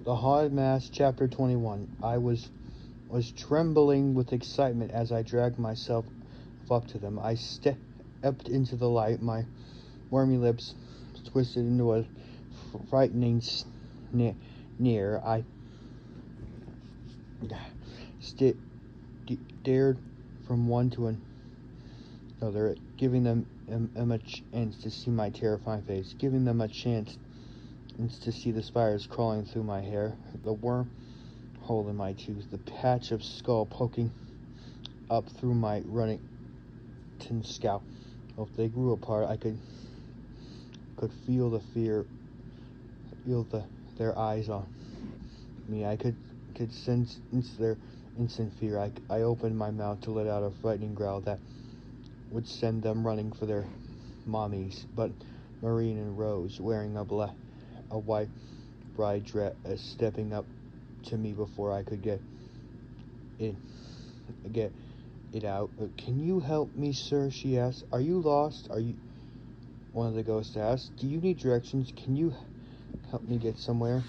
The Haunted Mass, Chapter 21. I was trembling with excitement as I dragged myself up to them. I stepped into the light, my wormy lips twisted into a frightening sneer. I stared from one to another, giving them a chance to see my terrifying face, giving them a chance to see the spiders crawling through my hair, the worm hole in my tooth, the patch of skull poking up through my running scalp. If they grew apart, I could feel the fear, their eyes on me. I could sense their instant fear. I opened my mouth to let out a frightening growl that would send them running for their mommies, but Maureen and Rose, wearing a white bride dress, stepping up to me before I could get it out. "Can you help me, sir?" she asked. "Are you lost?" One of the ghosts asked. "Do you need directions? Can you help me get somewhere?"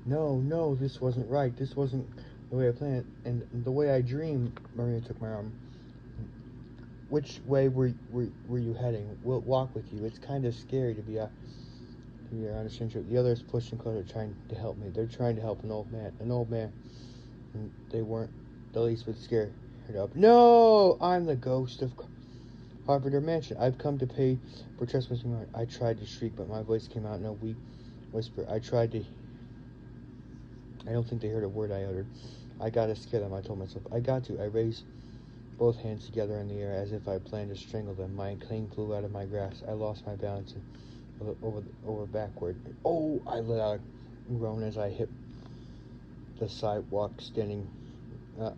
No, this wasn't right. This wasn't the way I planned, and the way I dreamed. Maria took my arm. "Which way were you heading? We'll walk with you. It's kind of scary to be on a strange trip." The others pushed in closer, trying to help me. They're trying to help an old man. And they weren't the least bit scared up. "No, I'm the ghost of Carpenter Mansion. I've come to pay for trespassing." I tried to shriek, but my voice came out in a weak whisper. I don't think they heard a word I uttered. I gotta scare them, I told myself. I got to. I raised both hands together in the air as if I planned to strangle them. My cane flew out of my grasp. I lost my balance and over backward. "Oh!" I let out a groan as I hit the sidewalk, sitting up.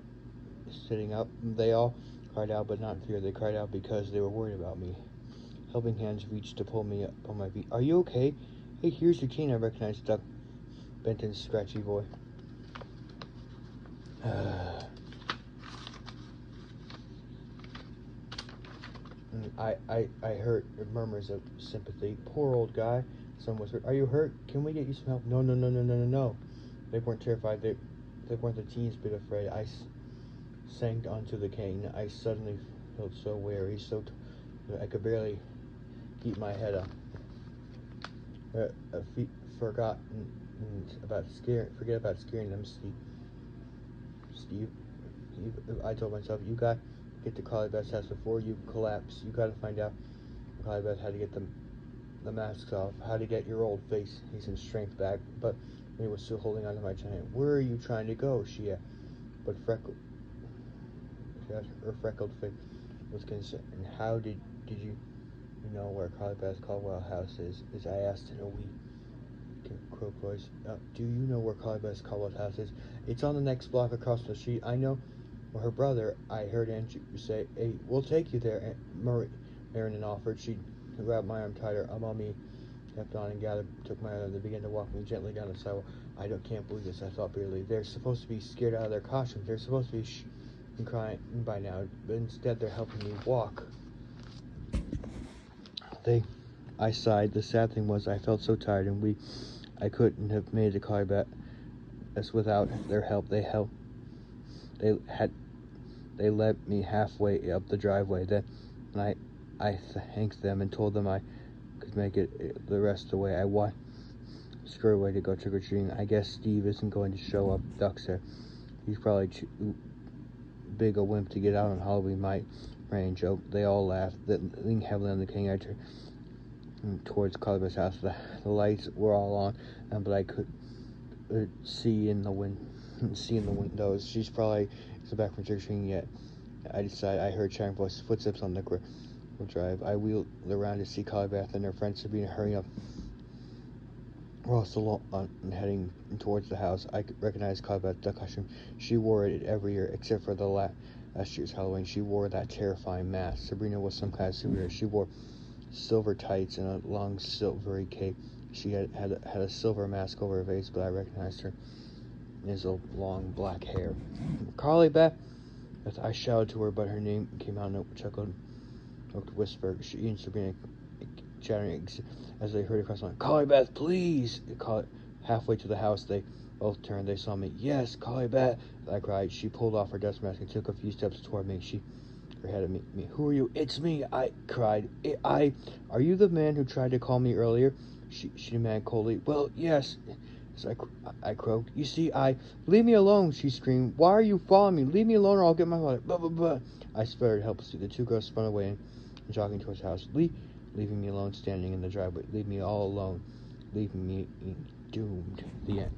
They all cried out, but not in fear. They cried out because they were worried about me. Helping hands reached to pull me up on my feet. "Are you okay?" "Hey, here's your cane," I recognized Doug Benton's scratchy voice. I heard murmurs of sympathy. "Poor old guy," someone whispered. "Are you hurt? Can we get you some help?" No. They weren't terrified. They weren't the teeniest bit afraid. I sank onto the cane. I suddenly felt so weary, I could barely keep my head up. Forget about scaring them, Steve. I told myself, you got to get to Carly Beth's house before you collapse. You got to find out Carly Beth how to get the masks off, how to get your old face, and strength back. But he was still holding on to my hand. "Where are you trying to go?" she asked. But her freckled face was concerned. "And how did you know where Carly Beth Caldwell house is?" I asked in a weak croak voice. "Do you know where Carly Beth Caldwell's house is?" "It's on the next block across the street." "I know." "Well, her brother," I heard Andrew say. "Hey, we'll take you there," Marion offered. She grabbed my arm tighter. A mommy kept on and took my arm. They began to walk me gently down the sidewalk. Can't believe this," I thought bitterly. "They're supposed to be scared out of their costumes. They're supposed to be and crying by now, but instead they're helping me walk." I sighed. The sad thing was I felt so tired and weak. I couldn't have made the car back as without their help. They led me halfway up the driveway. Then I thanked them and told them I could make it the rest of the way. I scurried away to go trick-or-treating. "I guess Steve isn't going to show up," Duck said. "He's probably too big a wimp to get out on Halloween," my Ryan joked. They all laughed. Leaning heavily on the cane, I turned towards Carly's house. The lights were all on, but I could see in the windows. She's probably back from trick-or-treating yet. I decided. I heard chattering footsteps on the drive. I wheeled around to see Carly Beth and her friend Sabrina hurrying up across the lawn and heading towards the house. I recognized Carly Beth's costume. She wore it every year except for the last year's Halloween. She wore that terrifying mask. Sabrina was some kind of superhero. She wore silver tights and a long silvery cape. She had a silver mask over her face, but I recognized her in his long black hair. "Carly Beth!" I shouted to her, but her name came out in a chuckled whisper. She and Sabrina chattering as they hurried across the line. Call her Beth, please! Halfway to the house, they both turned. They saw me. Yes, call her Beth! I cried. She pulled off her dust mask and took a few steps toward me. Her head at me. Who are you? It's me! I cried. Are you the man who tried to call me earlier? She demanded coldly. Well, yes. As I croaked. You see, leave me alone, she screamed. Why are you following me? Leave me alone or I'll get my father. Blah, blah, blah. I sputtered helplessly. The two girls spun away and jogging towards the house. Leaving me alone standing in the driveway. Leave me all alone. Leave me doomed. The end.